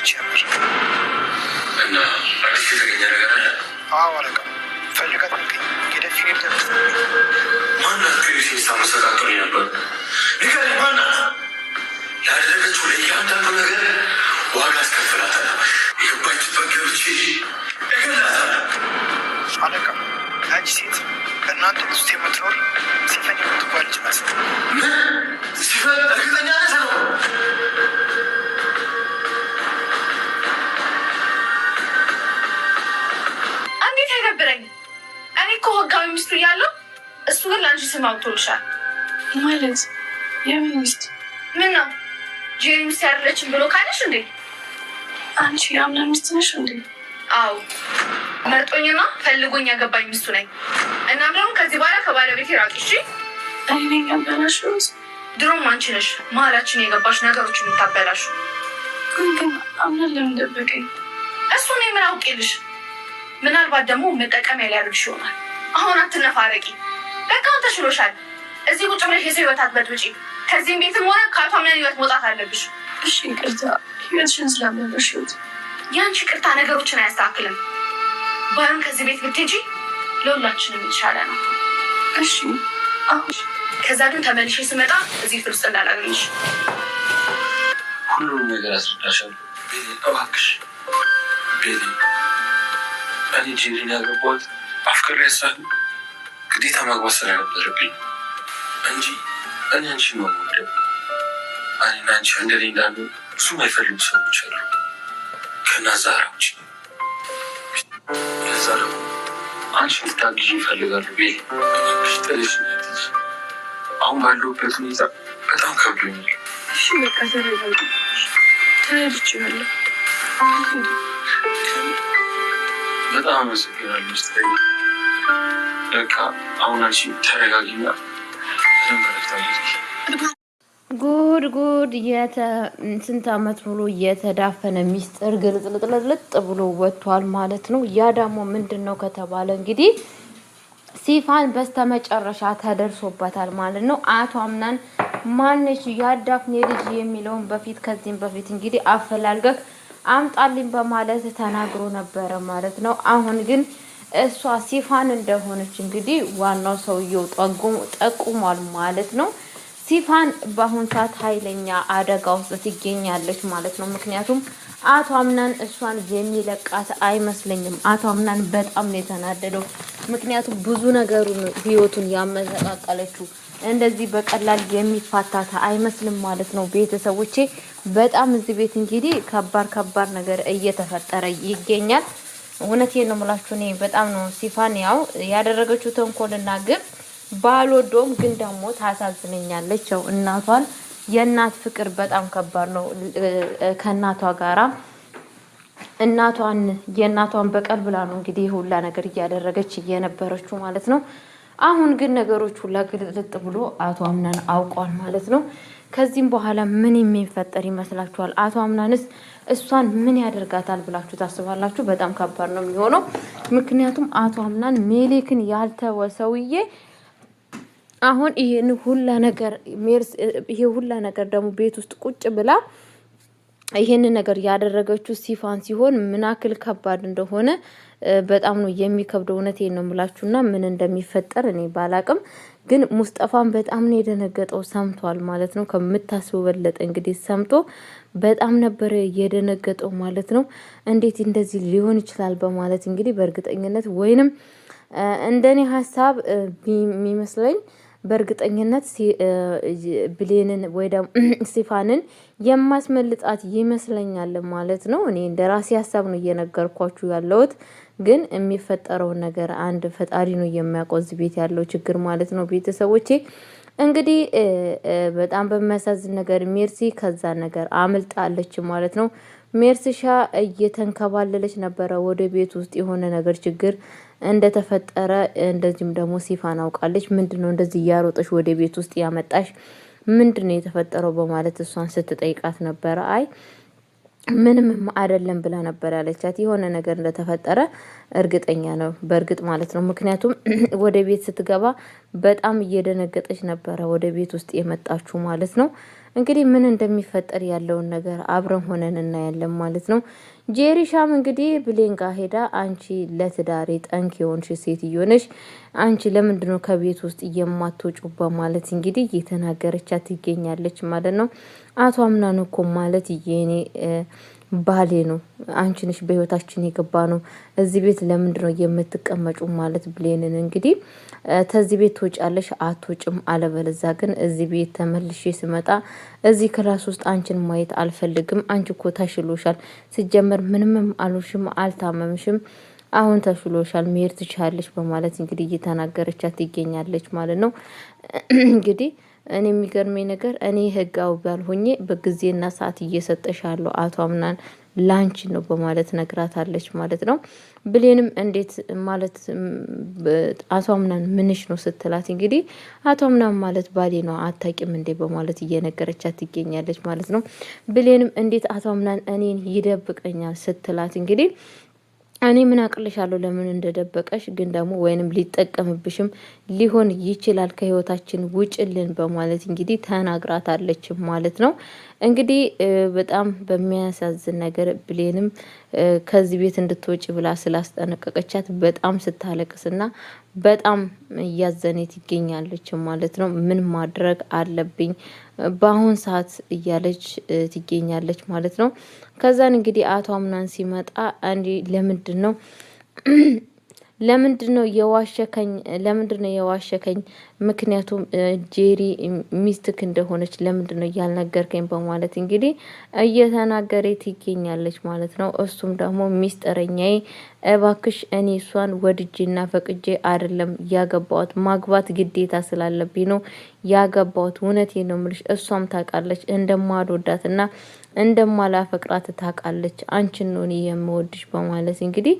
ፈርቼ ነበር እና አዲስ የተገኘ ነገር አለ? አዎ አለቃ፣ ፈልጋት ንገኝ የደፊ ሄድ ደርስ ማናት? ፔሪሴስ አመሰቃቅሎኝ ነበር። ንገረኝ፣ ማናት? ያደረገችው ለእያንዳንዱ ነገር ዋጋ አስከፍላታለሁ። የገባችበት ገብቼ እገላታለሁ። አለቃ፣ አንቺ ሴት በእናንተ ውስጥ የምትኖር ሲፈን የምትባል ልጅ ናት። ምን? ሲፈን? እርግጠኛ ነህ ነው? እንዴት አይደብረኝ? እኔ እኮ ህጋዊ ሚስቱ እያለሁ እሱ ግን ለአንቺ ስም አውጥቶልሻል ማለት። የምን ሚስት? ምን ነው ጄሪ ሚስት ያደለችን ብሎ ካለሽ እንዴ? አንቺ የአምና ሚስት ነሽ እንዴ? አዎ፣ መርጦኝና ፈልጎኝ ያገባኝ ሚስቱ ነኝ። እናም ደግሞ ከዚህ በኋላ ከባለቤቴ ራቂ። እሺ? እኔ ነኝ ያበላሽሁት? ድሮም አንቺ ነሽ መሀላችን የገባሽ ነገሮችን የምታበላሹ። ግን አምናን ለምን ደበቀኝ? እሱ እኔ ምን አውቄልሽ? ምናልባት ደግሞ መጠቀሚያ ሊያደርግሽ ይሆናል። አሁን አትነፋረቂ። በቃ ተሽሎሻል። እዚህ ቁጭ ብለሽ የሰው ህይወት አትበጥብጪ። ከዚህም ቤትም ሆነ ከአቶ አምናን ህይወት መውጣት አለብሽ። እሺ፣ ይቅርታ ህይወትሽን ስላበላሽሁት። ያንቺ ቅርታ ነገሮችን አያስተካክልም። ባይሆን ከዚህ ቤት ብትሄጂ ለሁላችንም የተሻለ ነው። እሺ አሁን ከዛ ግን ተመልሼ ስመጣ እዚህ ፍል ውስጥ እንዳላገኝሽ። ሁሉንም ነገር አስረዳሻለሁ። ቤቴ እባክሽ ቤቴ፣ እኔ ጄሪን ያገባሁት አፍቅሬ ሳይሆን ግዴታ ማግባት ስለነበረብኝ እንጂ እኔ አንቺን ነው የምወደው። እኔና አንቺ እንደኔ እንዳሉ ብዙ የማይፈልጉ ሰዎች አሉ ከናዛራ ውጭ። ለዛ ደግሞ አንቺ ልታግዢ ይፈልጋሉ። ቤቴ ጥልሽ ነትች አሁን ባለሁበት ሁኔታ በጣም ከብዶኛል። እሺ በቃ ተረጋጊ። ተረድቼዋለሁ። በጣም አመሰግናለሁ። ስትለኝ በቃ አሁን አንቺ ተረጋጊና በደንብ ረፍታለች። ጉድ ጉድ! ስንት አመት ሙሉ የተዳፈነ ሚስጥር ግልጥልጥልጥ ብሎ ወጥቷል ማለት ነው። ያ ደግሞ ምንድን ነው ከተባለ እንግዲህ ሲፋን በስተመጨረሻ ተደርሶበታል ማለት ነው። አቶ አምናን ማነች ያዳፍኔ ልጅ የሚለውን ከዚህም በፊት እንግዲህ አፈላልገህ አምጣልኝ በማለት ተናግሮ ነበረ ማለት ነው። አሁን ግን እሷ ሲፋን እንደሆነች እንግዲህ ዋናው ሰውየው ጠቁሟል ማለት ነው። ሲፋን በአሁን ሰዓት ኃይለኛ አደጋ ውስጥ ትገኛለች ማለት ነው። ምክንያቱም አቶ አምናን እሷን የሚለቃት አይመስለኝም። አቶ አምናን በጣም ነው የተናደደው። ምክንያቱም ብዙ ነገሩን ህይወቱን ያመሰቃቀለችው እንደዚህ በቀላል የሚፋታታ አይመስልም ማለት ነው። ቤተሰቦቼ በጣም እዚህ ቤት እንግዲህ ከባድ ነገር እየተፈጠረ ይገኛል። እውነቴን ነው የምላችሁ። እኔ በጣም ነው ሲፋን ያው ያደረገችው ተንኮልና ግብ ባልወደውም ግን ደግሞ ታሳዝነኛለች። ያው እናቷን የእናት ፍቅር በጣም ከባድ ነው። ከእናቷ ጋራ የእናቷን በቀል ብላ ነው እንግዲህ ሁላ ነገር እያደረገች እየነበረችው ማለት ነው። አሁን ግን ነገሮች ሁላ ግልጥልጥ ብሎ አቶ አምናን አውቋል ማለት ነው። ከዚህም በኋላ ምን የሚፈጠር ይመስላችኋል? አቶ አምናንስ እሷን ምን ያደርጋታል ብላችሁ ታስባላችሁ? በጣም ከባድ ነው የሚሆነው። ምክንያቱም አቶ አምናን ሜሌክን ያልተወ ሰውዬ አሁን ይሄ ሁላ ነገር ደግሞ ቤት ውስጥ ቁጭ ብላ ይሄን ነገር ያደረገችው ሲፋን ሲሆን ምን ያክል ከባድ እንደሆነ በጣም ነው የሚከብደው። እውነቴን ነው የምላችሁና ምን እንደሚፈጠር እኔ ባላቅም፣ ግን ሙስጠፋን በጣም ነው የደነገጠው። ሰምቷል ማለት ነው። ከምታስበው በለጠ እንግዲህ ሰምቶ በጣም ነበር የደነገጠው ማለት ነው። እንዴት እንደዚህ ሊሆን ይችላል በማለት እንግዲህ በእርግጠኝነት ወይንም እንደኔ ሀሳብ የሚመስለኝ በእርግጠኝነት ብሌንን ወይ ደግሞ ሲፋንን የማስመልጣት ይመስለኛል ማለት ነው። እኔ እንደራሴ ሀሳብ ነው እየነገርኳችሁ ያለሁት፣ ግን የሚፈጠረው ነገር አንድ ፈጣሪ ነው የሚያውቀው እዚህ ቤት ያለው ችግር ማለት ነው። ቤተሰቦቼ እንግዲህ በጣም በሚያሳዝን ነገር ሜርሲ ከዛ ነገር አምልጣለች ማለት ነው። ሜርሲሻ እየተንከባለለች ነበረ ወደ ቤት ውስጥ የሆነ ነገር ችግር እንደተፈጠረ፣ እንደዚህም ደግሞ ሲፋን አውቃለች። ምንድነው እንደዚህ እያሮጠሽ ወደ ቤት ውስጥ ያመጣሽ? ምንድነው የተፈጠረው በማለት እሷን ስትጠይቃት ነበረ። አይ ምንም አይደለም ብላ ነበር ያለቻት። የሆነ ነገር እንደተፈጠረ እርግጠኛ ነው በእርግጥ ማለት ነው። ምክንያቱም ወደ ቤት ስትገባ በጣም እየደነገጠች ነበረ ወደ ቤት ውስጥ የመጣችው ማለት ነው። እንግዲህ ምን እንደሚፈጠር ያለውን ነገር አብረን ሆነን እናያለን ማለት ነው። ጄሪሻም እንግዲህ ብሌን ጋር ሄዳ አንቺ ለትዳሬ ጠንክ የሆንሽ ሴትዮ ነሽ፣ አንቺ ለምንድነው ከቤት ውስጥ የማትወጩ በማለት እንግዲህ እየተናገረቻት ትገኛለች ማለት ነው። አቶ አምናን እኮ ማለት የኔ ባሌ ነው፣ አንቺ ነሽ በህይወታችን የገባ ነው። እዚህ ቤት ለምንድነው የምትቀመጩ ማለት ብሌንን እንግዲህ ተዚህ ቤት ትወጫለሽ አትወጭም፣ አለበለዛ ግን እዚህ ቤት ተመልሼ ስመጣ እዚህ ክላስ ውስጥ አንቺን ማየት አልፈልግም። አንቺ እኮ ተሽሎሻል፣ ሲጀመር ምንም አልሽም፣ አልታመምሽም፣ አሁን ተሽሎሻል፣ መሄድ ትችላለች በማለት እንግዲህ እየተናገረቻት ትገኛለች ማለት ነው። እንግዲህ እኔ የሚገርመኝ ነገር እኔ ህጋዊ ባልሆኜ በጊዜና ሰዓት እየሰጠሻለሁ አቶ አምናን ላንቺ ነው በማለት ነግራታለች ማለት ነው። ብሌንም እንዴት ማለት አቶ አምናን ምንሽ ነው ስትላት እንግዲህ አቶ አምናን ማለት ባሌ ነው አታቂም እንዴ በማለት እየነገረቻት ትገኛለች ማለት ነው። ብሌንም እንዴት አቶ አምናን እኔን ይደብቀኛል ስትላት እንግዲህ እኔ ምን አቅልሻለሁ ለምን እንደደበቀሽ፣ ግን ደግሞ ወይንም ሊጠቀምብሽም ሊሆን ይችላል፣ ከህይወታችን ውጭልን በማለት እንግዲህ ተናግራታለች ማለት ነው። እንግዲህ በጣም በሚያሳዝን ነገር ብሌንም ከዚህ ቤት እንድትወጪ ብላ ስላስጠነቀቀቻት በጣም ስታለቅስና በጣም እያዘኔት ይገኛለች ማለት ነው። ምን ማድረግ አለብኝ በአሁን ሰዓት እያለች ትገኛለች ማለት ነው። ከዛን እንግዲህ አቶ አምናን ሲመጣ ለምንድነው የዋሸከኝ? ምክንያቱም ጄሪ ሚስትክ እንደሆነች ለምንድነው ያልነገርከኝ? በማለት እንግዲህ እየተናገረ ትገኛለች ማለት ነው። እሱም ደግሞ ሚስጥረኛዬ እባክሽ እኔ እሷን ወድጄና ፈቅጄ አይደለም ያገባዋት፣ ማግባት ግዴታ ስላለብኝ ነው ያገባዋት። እውነቴ ነው የምልሽ፣ እሷም ታውቃለች እንደማልወዳትና እንደማላፈቅራት ታውቃለች። አንቺን ነው እኔ የምወድሽ በማለት እንግዲህ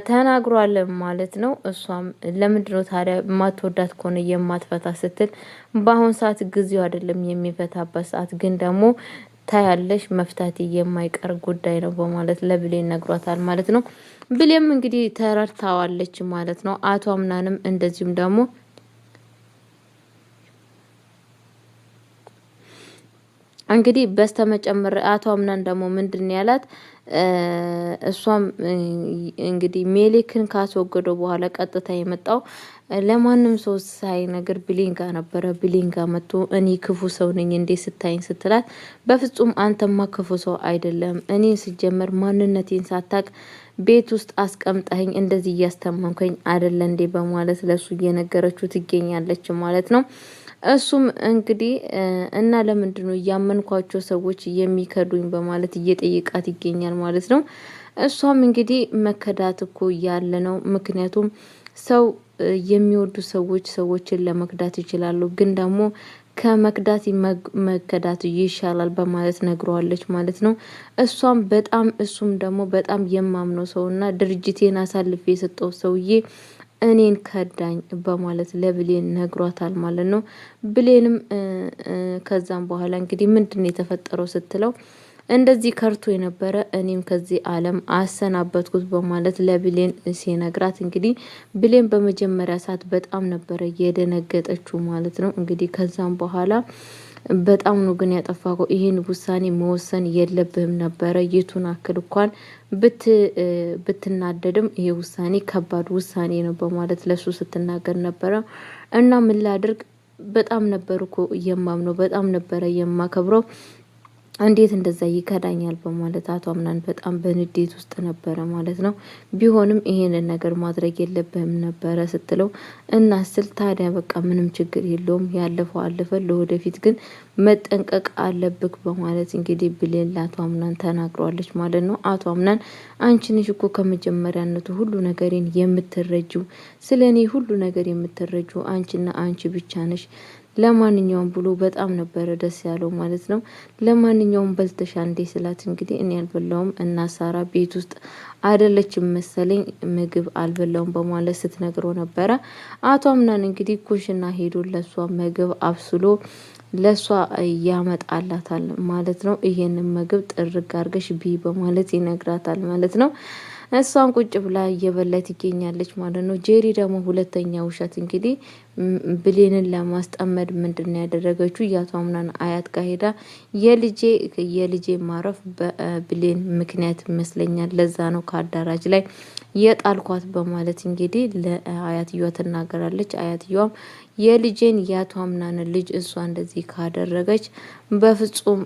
ተናግሯል ማለት ነው። እሷም ለምንድነው ታዲያ የማትወዳት ከሆነ የማትፈታ ስትል በአሁን ሰዓት ጊዜው አይደለም የሚፈታበት ሰዓት፣ ግን ደግሞ ታያለሽ መፍታት የማይቀር ጉዳይ ነው በማለት ለብሌን ነግሯታል ማለት ነው። ብሌም እንግዲህ ተረድታዋለች ማለት ነው። አቶ አምናንም እንደዚሁም ደግሞ እንግዲህ በስተመጨመር አቶ አምናን ደግሞ ምንድን ያላት እሷም እንግዲህ ሜሌክን ካስወገደው በኋላ ቀጥታ የመጣው ለማንም ሰው ሳይ ነገር ብሌን ጋር ነበረ። ብሌን ጋር መጥቶ እኔ ክፉ ሰው ነኝ እንዴ ስታይኝ ስትላት፣ በፍጹም አንተማ ክፉ ሰው አይደለም፣ እኔ ስጀመር ማንነቴን ሳታቅ ቤት ውስጥ አስቀምጠኝ እንደዚህ እያስተማምከኝ አይደለ እንዴ በማለት ለሱ እየነገረችው ትገኛለች ማለት ነው። እሱም እንግዲህ እና ለምንድነው ያመንኳቸው ሰዎች የሚከዱኝ በማለት እየጠየቃት ይገኛል ማለት ነው። እሷም እንግዲህ መከዳት እኮ ያለ ነው። ምክንያቱም ሰው የሚወዱ ሰዎች ሰዎችን ለመክዳት ይችላሉ፣ ግን ደግሞ ከመክዳት መከዳት ይሻላል በማለት ነግረዋለች ማለት ነው። እሱም ደግሞ በጣም የማምነው ሰውና ድርጅቴን አሳልፌ የሰጠው ሰውዬ እኔን ከዳኝ በማለት ለብሌን ነግሯታል ማለት ነው። ብሌንም ከዛም በኋላ እንግዲህ ምንድነው የተፈጠረው ስትለው እንደዚህ ከርቶ የነበረ እኔም ከዚህ ዓለም አሰናበትኩት በማለት ለብሌን ሲነግራት እንግዲህ ብሌን በመጀመሪያ ሰዓት በጣም ነበረ የደነገጠችው ማለት ነው። እንግዲህ ከዛም በኋላ በጣም ነው ግን ያጠፋው፣ ይሄን ውሳኔ መወሰን የለብህም ነበረ፣ የቱን አክል እንኳን ብትናደድም ይሄ ውሳኔ ከባድ ውሳኔ ነው በማለት ለሱ ስትናገር ነበረ። እና ምን ላድርግ በጣም ነበር እኮ የማምነው፣ በጣም ነበረ የማከብረው፣ እንዴት እንደዛ ይከዳኛል በማለት አቶ አምናን በጣም በንዴት ውስጥ ነበረ ማለት ነው። ቢሆንም ይሄንን ነገር ማድረግ የለብህም ነበረ ስትለው እና ስል ታዲያ በቃ ምንም ችግር የለውም ያለፈው አለፈ፣ ለወደፊት ግን መጠንቀቅ አለብክ በማለት እንግዲህ ብሌን ለአቶ አምናን ተናግሯለች ማለት ነው። አቶ አምናን አንቺ ነሽ እኮ ከመጀመሪያነቱ ሁሉ ነገሬን የምትረጂው፣ ስለኔ ሁሉ ነገር የምትረጂው አንቺና አንቺ ብቻ ነሽ፣ ለማንኛውም ብሎ በጣም ነበረ ደስ ያለው ማለት ነው። ለማንኛውም በልተሻ እንዴ ስላት እንግዲህ እኔ አልበላውም እና ሳራ ቤት ውስጥ አይደለችም መሰለኝ ምግብ አልበላውም በማለት ስትነግረው ነበረ። አቶ አምናን እንግዲህ ኩሽና ሄዶ ለሷ ምግብ አብስሎ ለሷ ያመጣላታል ማለት ነው። ይሄንን ምግብ ጥርግ አርገሽ ቢ በማለት ይነግራታል ማለት ነው። እሷን ቁጭ ብላ እየበላይ ትገኛለች ማለት ነው። ጄሪ ደግሞ ሁለተኛ ውሸት እንግዲህ ብሌንን ለማስጠመድ ምንድነው ያደረገችው? የአቶ አምናን አያት ጋር ሄዳ የልጄ ማረፍ በብሌን ምክንያት ይመስለኛል፣ ለዛ ነው ከአዳራጅ ላይ የጣልኳት በማለት እንግዲህ ለአያትየዋ ትናገራለች። አያትየዋም የልጄን የአቶ አምናን ልጅ እሷ እንደዚህ ካደረገች በፍጹም